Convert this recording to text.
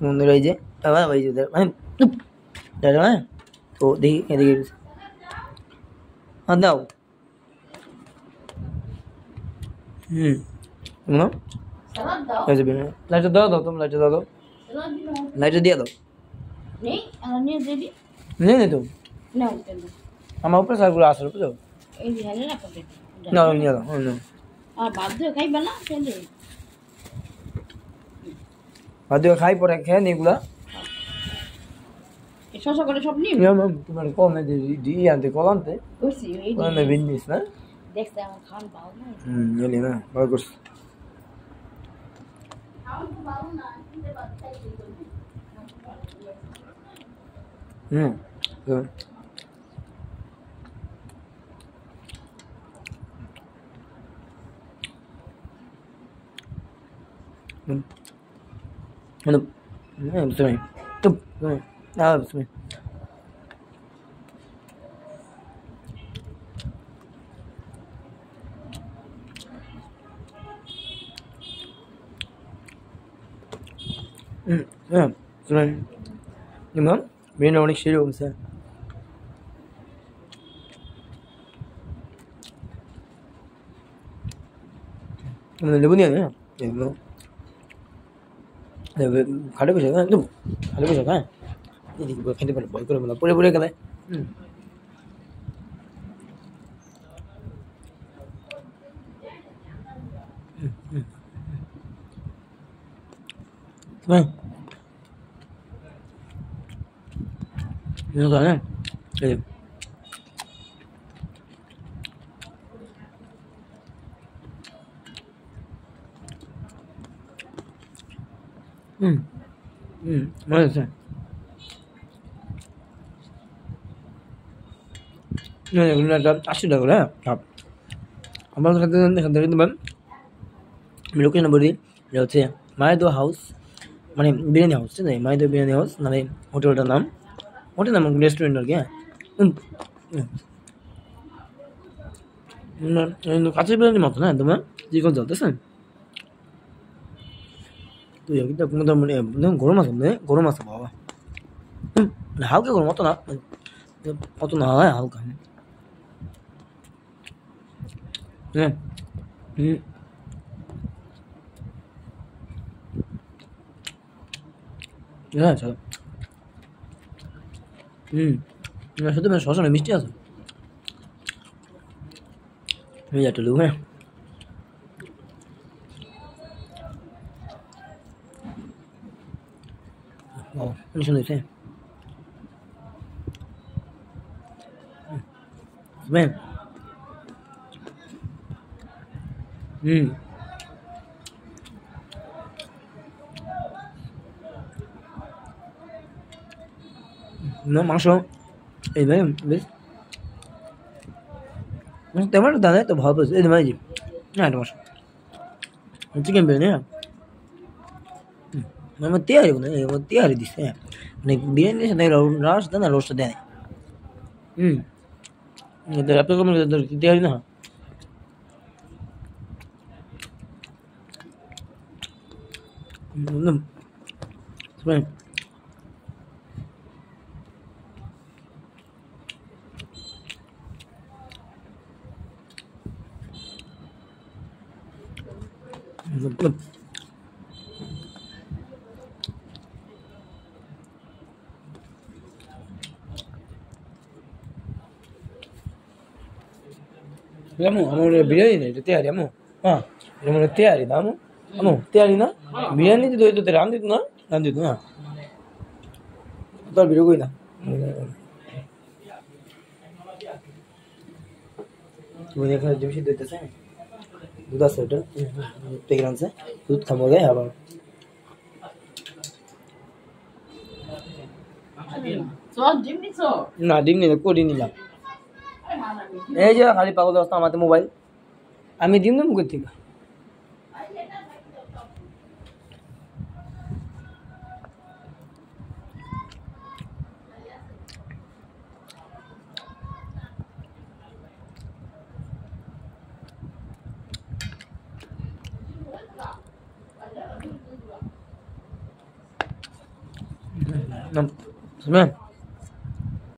বন্ধুরা এই যে আবার ওই যে মানে দাঁড়া হ্যাঁ তো দেখি এদিকে দাও না লাইটটা দাও তুমি লাইটটা দাও লাইটটা দিয়ে দাও নিয়ে নে তো আমার উপরে সারগুলো আসলে বুঝো না নিয়ে দাও বাধ্য খাই পরে খেয়ে নি এগুলা শশা করে সব নিয়ে তোমার কল না দিয়ে আনতে কল আনতে কল বিন্দিস না দেখতে আমার খান ভালো না এলি না ভালো করছিস بسمعي طب بسمعي بسمعي تمام بينا ونك شيء ومسا من اللي بني أنا يعني খাটে বসে খাটে বসে হ্যাঁ এদিকে খেতে পারে ভয় করে বলা পড়ে পড়ে গেলে মনে হচ্ছে আশি টাকা করে হ্যাঁ আমার সাথে দেবেন আমি লোকেশন বলি এটা হচ্ছে মায়েদো হাউস মানে বিরিয়ানি হাউস ঠিক আছে মায়েদো বিরিয়ানি হাউস মানে হোটেলটার নাম হোটেল নাম রেস্টুরেন্ট আর কি হ্যাঁ কাছের বিরিয়ানির মতো না তোমার চিকন চলতেছেন তো 여기다 근데 너무 গরম আছে গরম আছে বাবা হালকা গরম অত না অত না হালকা হ্যাঁ হ্যাঁ চলো সাথে শশা মিষ্টি আছে এই একটা লু হ্যাঁ ini sudah saya. Sebenarnya. No মাংস এই ভাই বেশ তেমন দাদা তো ভালো এই ভাই জি না এটা মাংস চিকেন বিরিয়ানি না আমার তৈরি করে আমার তৈরি দিছে মানে বিরিয়ানি সাথে রস দেন না রসটা দেয় এটা আপনি কোন তৈরি না Sebenarnya. Kamu, kamu biryani nih, itu tiari kamu. Ah, kamu tiari, kamu, tiari na? Biryani itu terang itu na? Nanti itu na? Tuh biru gue na. Kemudian kalau jam sih itu sih, udah settle, pikiran sih, tuh kamu gak ya bang? না ডিম নিলে করি নিলাম এই যে খালি পাগল অবস্থা আমাদের মোবাইল আমি ডিম দেবো মুখের থেকে শুনবেন